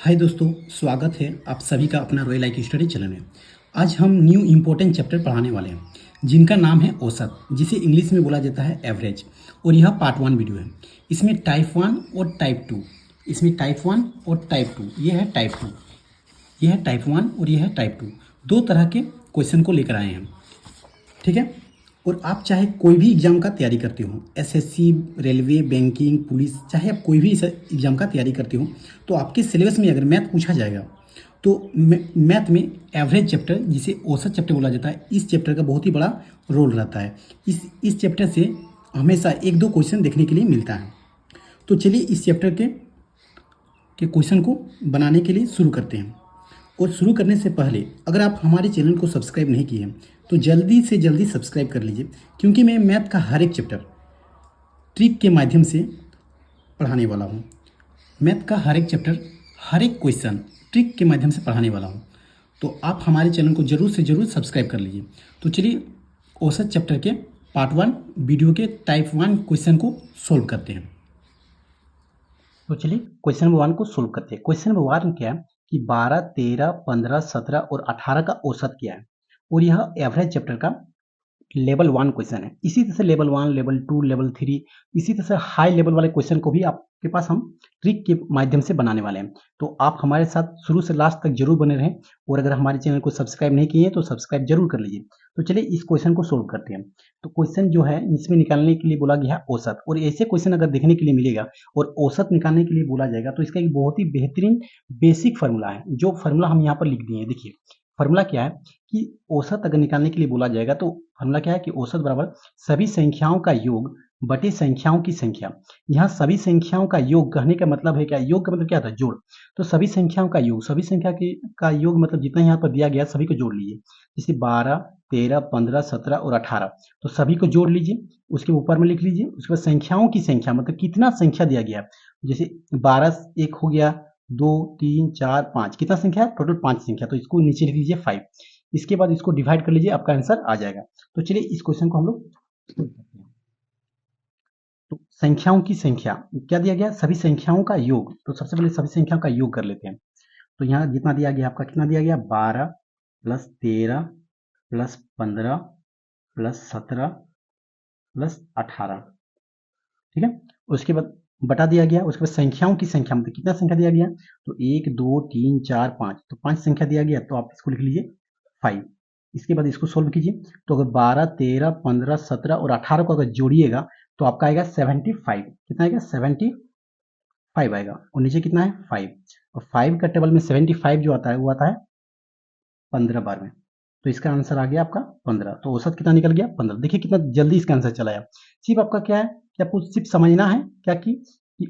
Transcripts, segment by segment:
हाय दोस्तों, स्वागत है आप सभी का अपना रॉयल लाइक स्टडी चैनल में। आज हम न्यू इम्पोर्टेंट चैप्टर पढ़ाने वाले हैं जिनका नाम है औसत, जिसे इंग्लिश में बोला जाता है एवरेज। और यह पार्ट 1 वीडियो है। इसमें टाइप 1 और टाइप 2, इसमें टाइप 1 और टाइप 2, ये है टाइप 2, ये है टाइप 1 और ये है टाइप 2। दो तरह के क्वेश्चन को लेकर आए हैं, ठीक है। और आप चाहे कोई भी एग्ज़ाम का तैयारी करते हो, एसएससी, रेलवे, बैंकिंग, पुलिस, चाहे आप कोई भी एग्ज़ाम का तैयारी करते हो, तो आपके सिलेबस में अगर मैथ पूछा जाएगा तो मैथ में एवरेज चैप्टर, जिसे औसत चैप्टर बोला जाता है, इस चैप्टर का बहुत ही बड़ा रोल रहता है। इस चैप्टर से हमेशा एक दो क्वेश्चन देखने के लिए मिलता है। तो चलिए इस चैप्टर के क्वेश्चन को बनाने के लिए शुरू करते हैं। और शुरू करने से पहले अगर आप हमारे चैनल को सब्सक्राइब नहीं किए हैं तो जल्दी से जल्दी सब्सक्राइब कर लीजिए, क्योंकि मैं मैथ का हर एक चैप्टर ट्रिक के माध्यम से पढ़ाने वाला हूँ। मैथ का हर एक चैप्टर, हर एक क्वेश्चन ट्रिक के माध्यम से पढ़ाने वाला हूँ। तो आप हमारे चैनल को ज़रूर से ज़रूर सब्सक्राइब कर लीजिए। तो चलिए औसत चैप्टर के पार्ट 1 वीडियो के टाइप 1 क्वेश्चन को सोल्व करते हैं। तो चलिए क्वेश्चन नंबर 1 को सोल्व करते हैं। क्वेश्चन नंबर 1 क्या है कि 12, 13, 15, 17 और 18 का औसत क्या है। और यह एवरेज चैप्टर का लेवल 1 क्वेश्चन है। इसी तरह से लेवल 1, लेवल 2, लेवल 3, इसी तरह से हाई लेवल वाले क्वेश्चन को भी आपके पास हम ट्रिक के माध्यम से बनाने वाले हैं। तो आप हमारे साथ शुरू से लास्ट तक जरूर बने रहें। और अगर हमारे चैनल को सब्सक्राइब नहीं किए हैं तो सब्सक्राइब जरूर कर लीजिए। तो चलिए इस क्वेश्चन को सोल्व करते हैं। तो क्वेश्चन जो है इसमें निकालने के लिए बोला गया है औसत। और ऐसे क्वेश्चन अगर देखने के लिए मिलेगा और औसत निकालने के लिए बोला जाएगा तो इसका एक बहुत ही बेहतरीन बेसिक फार्मूला है, जो फार्मूला हम यहाँ पर लिख दिए हैं। देखिए फार्मूला क्या है कि औसत अगर निकालने के लिए बोला जाएगा तो फार्मूला क्या है कि औसत बराबर सभी संख्याओं का योग बटे संख्याओं की संख्या। यहाँ सभी संख्याओं का योग कहने का मतलब है क्या, योग का मतलब क्या होता है, जोड़। तो सभी संख्याओं का योग, सभी संख्या का योग मतलब जितना यहाँ पर दिया गया सभी को जोड़ लीजिए। जैसे 12, 13, 15, 17 और 18, तो सभी को जोड़ लीजिए। उसके ऊपर में लिख लीजिए। उसके बाद संख्याओं की संख्या मतलब कितना संख्या दिया गया, जैसे 12 एक हो गया, 2, 3, 4, 5, कितना संख्या है, टोटल 5 संख्या। तो इसको नीचे लिख लीजिए 5। इसके बाद इसको डिवाइड कर लीजिए, आपका आंसर आ जाएगा। तो चलिए इस क्वेश्चन को हम लोग करते हैं। तो संख्याओं की संख्या क्या दिया गया, सभी संख्याओं का योग। तो सबसे पहले सभी संख्याओं का योग कर लेते हैं। तो यहाँ जितना दिया गया आपका, कितना दिया गया, 12 प्लस 13 प्लस 15 प्लस 17 प्लस 18, ठीक है। उसके बाद बटा दिया गया। उसके बाद संख्याओं की संख्या मतलब कितना संख्या दिया गया, तो 1, 2, 3, 4, 5, तो 5 संख्या दिया गया। तो आप इसको लिख लीजिए 5। इसके बाद इसको सोल्व कीजिए। तो अगर 12, 13, 15, 17 और 18 को अगर जोड़िएगा तो आपका आएगा 75। कितना आएगा, 75 आएगा। और नीचे कितना है, 5। और 5 का टेबल में 75 जो आता है वो आता है 15 बार में। तो इसका आंसर आ गया आपका 15। तो औसत कितना निकल गया, 15। देखिए कितना जल्दी इसका आंसर चला आया। सिर्फ आपका क्या है कि आपको सिर्फ समझना है क्या कि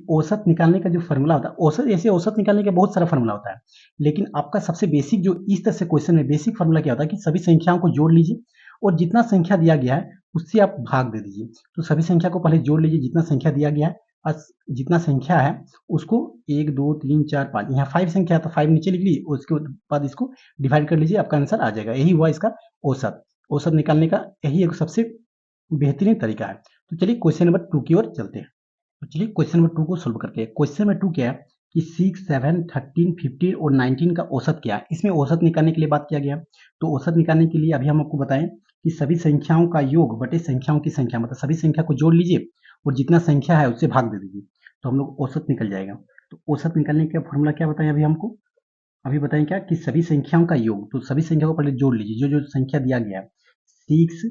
औसत निकालने का जो फार्मूला होता है, औसत ऐसे औसत निकालने का बहुत सारा फार्मूला होता है, लेकिन आपका सबसे बेसिक जो इस तरह से क्वेश्चन में बेसिक फार्मूला क्या होता है कि सभी संख्याओं को जोड़ लीजिए और जितना संख्या दिया गया है उससे आप भाग दे दीजिए। तो सभी संख्या को पहले जोड़ लीजिए, जितना संख्या दिया गया है और जितना संख्या है उसको 1, 2, 3, 4, 5, यहाँ 5 संख्या है तो 5 नीचे लिख लीजिए। उसके बाद इसको डिवाइड कर लीजिए, आपका आंसर आ जाएगा। यही हुआ इसका औसत। औसत निकालने का यही एक सबसे बेहतरीन तरीका है। तो चलिए क्वेश्चन नंबर 2 की ओर चलते हैं। तो चलिए क्वेश्चन नंबर 2 को सोल्व करते हैं। क्वेश्चन नंबर 2 क्या है कि 6, 7, 13, 15 और 19 का औसत क्या है। इसमें औसत निकालने के लिए बात किया गया। तो औसत निकालने के लिए अभी हम आपको बताएं कि सभी संख्याओं का योग बटे संख्याओं की संख्या, मतलब सभी संख्या को जोड़ लीजिए और जितना संख्या है उससे भाग दे दीजिए, तो हम लोग औसत निकल जाएगा। तो औसत निकालने का फॉर्मूला क्या बताएं अभी हमको, अभी बताएं क्या कि सभी संख्याओं का योग। तो सभी संख्या को पहले जोड़ लीजिए, जो जो संख्या दिया गया है, 6,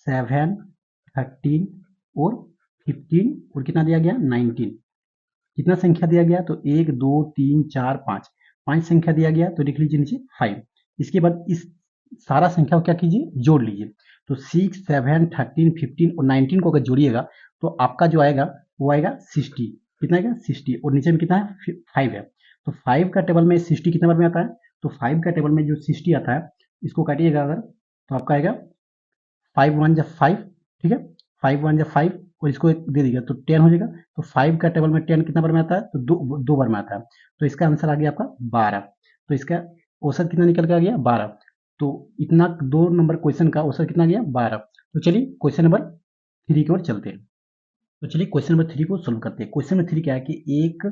7, 13 और 15 और कितना दिया गया, 19। कितना संख्या दिया गया, तो 1, 2, 3, 4, 5, 5 संख्या दिया गया। तो लिख लीजिए नीचे 5। इसके बाद इस सारा संख्या को क्या कीजिए, जोड़ लीजिए। तो 6, 7, 13, 15 और 19 को अगर जोड़िएगा तो आपका जो आएगा वो आएगा 60। कितना आएगा, 60। और नीचे में कितना है, 5 है। तो 5 का टेबल में 60 कितने बार में आता है, तो 5 का टेबल में जो 60 आता है इसको काटिएगा अगर, तो आपका आएगा 5 1 जा 5, ठीक है। 5 1 जा 5 और इसको एक दे दीजिएगा तो 10 हो जाएगा। तो 5 का टेबल में 10 कितना बार में आता है, तो दो बार में आता है। तो इसका आंसर आ गया आपका 12। तो इसका औसत कितना निकल के आ गया, 12। तो इतना 2 नंबर क्वेश्चन का औसत कितना गया, 12। तो चलिए क्वेश्चन नंबर 3 की ओर चलते हैं। तो चलिए क्वेश्चन नंबर 3 को सोल्व करते हैं। क्वेश्चन नंबर 3 क्या है कि एक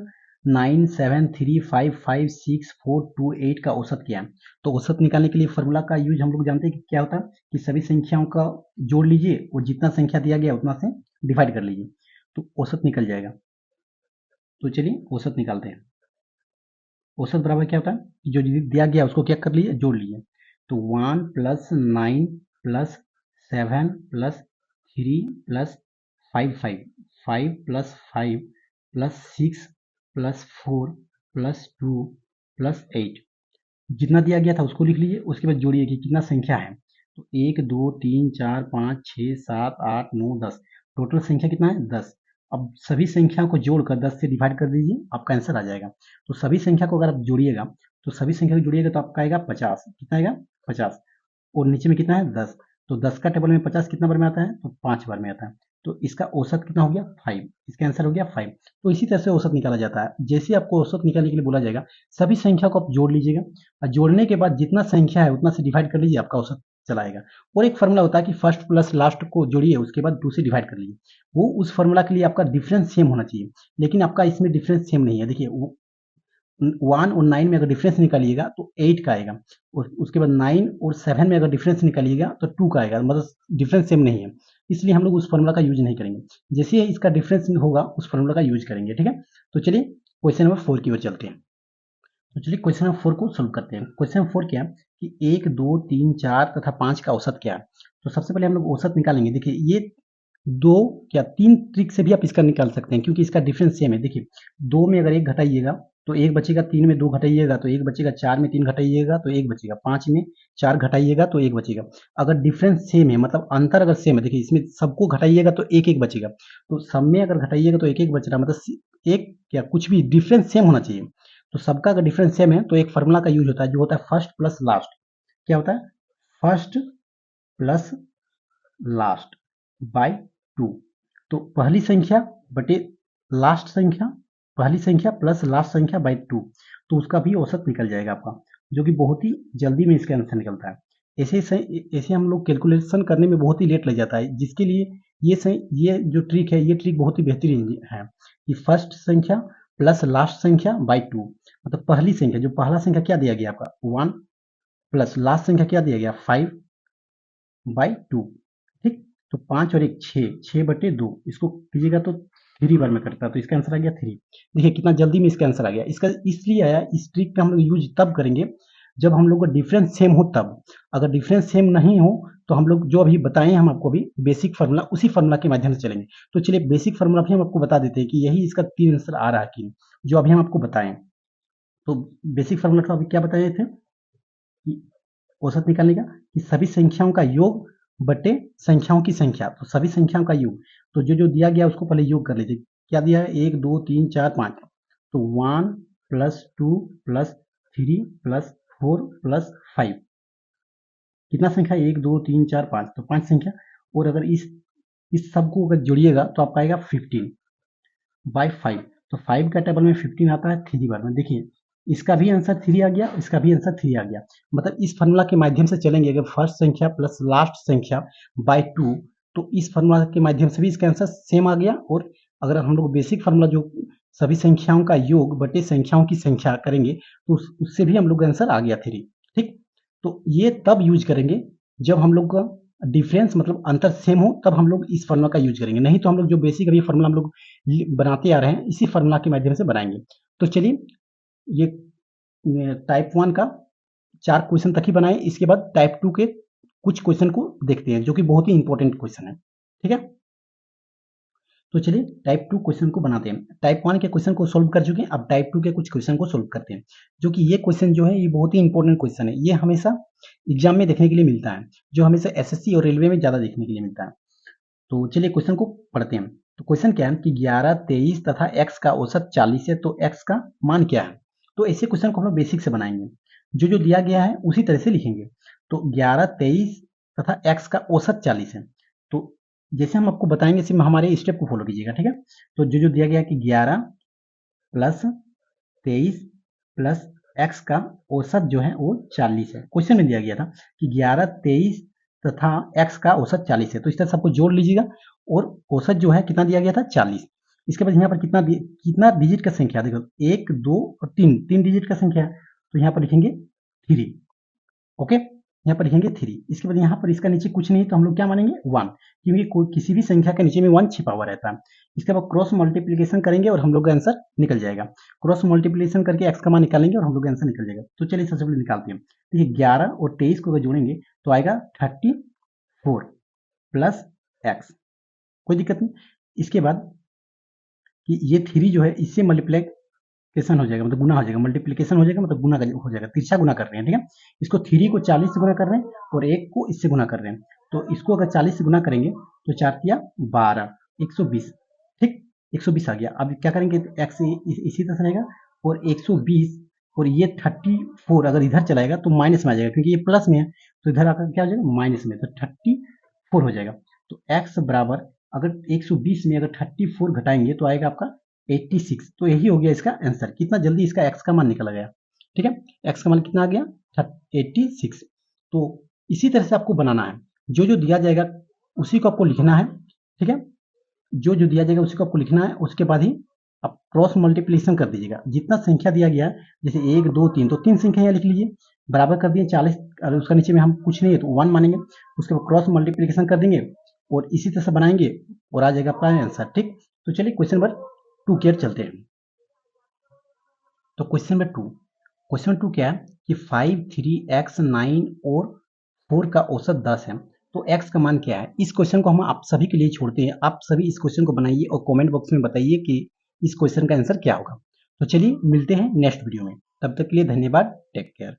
973556428 का औसत क्या है। तो औसत निकालने के लिए फॉर्मूला का यूज हम लोग जानते हैं कि क्या होता है कि सभी संख्याओं का जोड़ लीजिए और जितना संख्या दिया गया उतना से डिवाइड कर लीजिए तो औसत निकल जाएगा। तो चलिए औसत निकालते हैं। औसत बराबर क्या होता है कि जो दिया गया उसको क्या कर लीजिए, जोड़ लीजिए। तो 1 + 9 + 7 + 3 + 5 5 5 + 5 + 6 + 4 + 2 + 8 जितना दिया गया था उसको लिख लीजिए। उसके बाद जोड़िए कि कितना संख्या है। तो 1 2 3 4 5 6 7 8 9 10 टोटल संख्या कितना है 10। अब सभी संख्याओं को जोड़कर 10 से डिवाइड कर दीजिए, आपका आंसर आ जाएगा। तो सभी संख्या को अगर आप जोड़िएगा तो सभी संख्या को जोड़िएगा तो आपका आएगा 50। कितना आएगा 50 और नीचे में कितना है 10। तो 10 का टेबल में 50 कितना बार में आता है तो 5 बार में आता है। तो इसका औसत कितना हो गया 5। इसका आंसर हो गया 5। तो इसी तरह से औसत निकाला जाता है। जैसे आपको औसत निकालने के लिए बोला जाएगा सभी संख्या को आप जोड़ लीजिएगा और जोड़ने के बाद जितना संख्या है उतना से डिवाइड कर लीजिए, आपका औसत चलाएगा। और एक फॉर्मूला होता है कि फर्स्ट प्लस लास्ट को जोड़िए उसके बाद 2 से डिवाइड कर लीजिए। वो उस फॉर्मूला के लिए आपका डिफरेंस सेम होना चाहिए, लेकिन आपका इसमें डिफरेंस सेम नहीं है। देखिए 1 और 9 में अगर डिफरेंस निकालिएगा तो 8 का आएगा और उसके बाद 9 और 7 में अगर डिफरेंस निकालिएगा तो 2 का आएगा, मतलब डिफरेंस सेम नहीं है। इसलिए हम लोग उस फॉर्मूला का यूज नहीं करेंगे। जैसे ही इसका डिफरेंस होगा उस फॉर्मूला का यूज करेंगे। ठीक है, तो चलिए क्वेश्चन नंबर 4 की ओर चलते हैं। तो चलिए क्वेश्चन नंबर 4 को सोल्व करते हैं। क्वेश्चन नंबर 4 क्या है कि 1 2 3 4 तथा 5 का औसत क्या है। तो सबसे पहले हम लोग औसत निकालेंगे। देखिए ये 2 क्या 3 ट्रिक से भी आप इसका निकाल सकते हैं क्योंकि इसका डिफरेंस सेम है। देखिए 2 में अगर 1 घटाइएगा तो 1 बचेगा, 3 में 2 घटाइएगा तो 1 बचेगा, 4 में 3 घटाइएगा तो 1 बचेगा, 5 में 4 घटाइएगा तो 1 बचेगा। अगर डिफरेंस सेम है मतलब अंतर अगर सेम है, देखिए इसमें सबको घटाइएगा तो 1 1 बचेगा। तो सब में अगर घटाइएगा तो 1 1 बच रहा, मतलब एक क्या कुछ भी डिफरेंस सेम होना चाहिए। तो सबका अगर डिफरेंस सेम है तो एक फार्मूला का यूज होता है जो होता है फर्स्ट प्लस लास्ट। क्या होता है फर्स्ट प्लस लास्ट बाय 2। तो पहली संख्या बटे लास्ट संख्या, पहली संख्या प्लस लास्ट संख्या बाय 2, तो उसका भी औसत निकल जाएगा आपका, जो कि बहुत ही जल्दी में इसका आंसर निकलता है। ऐसे हम लोग कैलकुलेशन करने में बहुत ही लेट लग जाता है, जिसके लिए ये जो ट्रिक है ये ट्रिक बहुत ही बेहतरीन है कि फर्स्ट संख्या प्लस लास्ट संख्या बाय 2, मतलब पहली संख्या जो पहला संख्या क्या दिया गया आपका 1 प्लस लास्ट संख्या क्या दिया गया 5 बाई 2। ठीक, तो 5 और 1 6, 6 बटे 2 इसको कीजिएगा तो 3 बार में कटता है, तो इसका आंसर आ गया 3। देखिए कितना जल्दी में इसका आंसर आ गया। इसका इसलिए आया, इस ट्रिक का हम लोग यूज तब करेंगे जब हम लोग का डिफरेंस सेम हो तब। अगर डिफरेंस सेम नहीं हो तो हम लोग जो अभी बताएं हम आपको अभी बेसिक फार्मूला, उसी फार्मूला के माध्यम से चलेंगे। तो चलिए बेसिक फार्मूला भी हम आपको बता देते हैं कि यही इसका 3 आंसर आ रहा है कि जो अभी हम आपको बताएं। तो बेसिक फार्मूला का अभी क्या बताए थे कि औसत निकालने का कि सभी संख्याओं का योग बटे संख्याओं की संख्या। तो सभी संख्याओं का योग, तो जो जो दिया गया उसको पहले योग कर लीजिए। क्या दिया है 1 2 3 4 5, तो 1 प्लस 2 प्लस 3 प्लस 4 प्लस 5 कितना संख्या 1 2 3 4 5, तो 5 संख्या। और अगर इस सब को अगर जोड़िएगा तो आपका आएगा 15 बाई 5। तो 5 का टेबल में 15 आता है 3 बार में। देखिए इसका भी आंसर 3 आ गया, इसका भी आंसर 3 आ गया। मतलब इस फार्मूला के माध्यम से चलेंगे अगर फर्स्ट संख्या प्लस लास्ट संख्या बाय 2, तो इस फार्मूला के माध्यम से भी इसका आंसर सेम आ गया। और अगर हम लोग बेसिक फार्मूला जो सभी संख्याओं का योग बटे संख्याओं की संख्या करेंगे तो उससे भी हम लोग आंसर आ गया 3। ठीक, तो ये तब यूज करेंगे जब हम लोग का डिफरेंस मतलब अंतर सेम हो, तब हम लोग इस फार्मूला का यूज करेंगे। नहीं तो हम लोग जो बेसिक अभी फार्मूला हम लोग बनाते आ रहे हैं इसी फार्मूला के माध्यम से बनाएंगे। तो चलिए ये टाइप 1 का 4 क्वेश्चन तक ही बनाए, इसके बाद टाइप 2 के कुछ क्वेश्चन को देखते हैं जो कि बहुत ही इंपॉर्टेंट क्वेश्चन है। ठीक है, तो चलिए टाइप 2 क्वेश्चन को बनाते हैं। टाइप 1 के क्वेश्चन को सोल्व कर चुके हैं, अब टाइप 2 के कुछ क्वेश्चन को सोल्व करते हैं। जो कि ये क्वेश्चन जो है ये बहुत ही इंपॉर्टेंट क्वेश्चन है, ये हमेशा एग्जाम में देखने के लिए मिलता है, जो हमेशा एसएससी और रेलवे में ज्यादा देखने के लिए मिलता है। तो चलिए क्वेश्चन को पढ़ते हैं। तो क्वेश्चन क्या है कि 11 23 तथा x का औसत 40 है, तो x का मान क्या है। तो ऐसे क्वेश्चन को हम लोग बेसिक से बनाएंगे, जो जो दिया गया है उसी तरह से लिखेंगे। तो 11 23 तथा x का औसत 40 है, तो जैसे हम आपको बताएंगे सिर्फ हमारे स्टेप को फॉलो कीजिएगा। ठीक है, तो जो जो दिया गया है कि 11 प्लस 23 प्लस x का औसत जो है वो 40 है। क्वेश्चन में दिया गया था कि 11 23 तथा x का औसत 40 है, तो इस तरह सबको जोड़ लीजिएगा और औसत जो है कितना दिया गया था 40। इसके बाद यहाँ पर कितना डिजिट का संख्या, देखो 1 2 और 3 डिजिट का संख्या है, तो यहाँ पर लिखेंगे 3। ओके, यहाँ पर लिखेंगे 3। इसके बाद यहाँ पर इसका नीचे कुछ नहीं है तो हम लोग क्या मानेंगे 1, क्योंकि किसी भी संख्या के नीचे में 1 छिपा हुआ रहता है। इसके बाद क्रॉस मल्टीप्लीकेशन करेंगे और हम लोग का आंसर निकल जाएगा। क्रॉस मल्टीप्लीकेशन करके एक्स का मान निकालेंगे और हम लोग का आंसर निकल जाएगा। तो चलिए सबसे पहले निकालते हैं। देखिए 11 और 23 को अगर जोड़ेंगे तो आएगा 34 प्लस एक्स, कोई दिक्कत नहीं। इसके बाद कि ये 3 जो है इससे मल्टीप्लीकेशन हो जाएगा, मतलब गुना हो जाएगा, मल्टीप्लीकेशन हो जाएगा मतलब गुना हो जाएगा, तिरछा गुना कर रहे हैं, ठीक है। इसको 3 को 40 से गुना कर रहे हैं और 1 को इससे गुना कर रहे हैं, तो इसको अगर 40 से गुना करेंगे तो 4 तिया 12, 120, ठीक, 120 आ गया। अब क्या करेंगे, एक्स इसी तरह से रहेगा और 120 और ये 34 अगर इधर चलाएगा तो माइनस में आ जाएगा, क्योंकि ये प्लस में है तो इधर आकर क्या हो जाएगा माइनस में, तो 34 हो जाएगा। तो x बराबर अगर 120 में अगर 34 घटाएंगे तो आएगा आपका 86। तो यही हो गया इसका आंसर। कितना जल्दी इसका x का मान निकल गया, ठीक है। x का मान कितना आ गया 86। तो इसी तरह से आपको बनाना है, जो जो दिया जाएगा उसी को आपको लिखना है, ठीक है। जो जो दिया जाएगा उसी को आपको लिखना है, उसके बाद ही आप क्रॉस मल्टीप्लिकेशन कर दीजिएगा। जितना संख्या दिया गया जैसे 1 2 3, तो 3 संख्या यहाँ लिख लीजिए, बराबर कर दिए 40, और उसका नीचे में हम कुछ नहीं है तो 1 मानेंगे। उसके बाद क्रॉस मल्टीप्लिकेशन कर देंगे और इसी तरह से बनाएंगे और आ जाएगा आपका आंसर, ठीक। तो चलिए क्वेश्चन नंबर 2 की ओर चलते हैं। तो क्वेश्चन नंबर 2 क्या है कि 5 3 x 9 और 4 का औसत 10 है, तो x का मान क्या है। इस क्वेश्चन को हम आप सभी के लिए छोड़ते हैं, आप सभी इस क्वेश्चन को बनाइए और कमेंट बॉक्स में बताइए कि इस क्वेश्चन का आंसर क्या होगा। तो चलिए मिलते हैं नेक्स्ट वीडियो में, तब तक के लिए धन्यवाद, टेक केयर।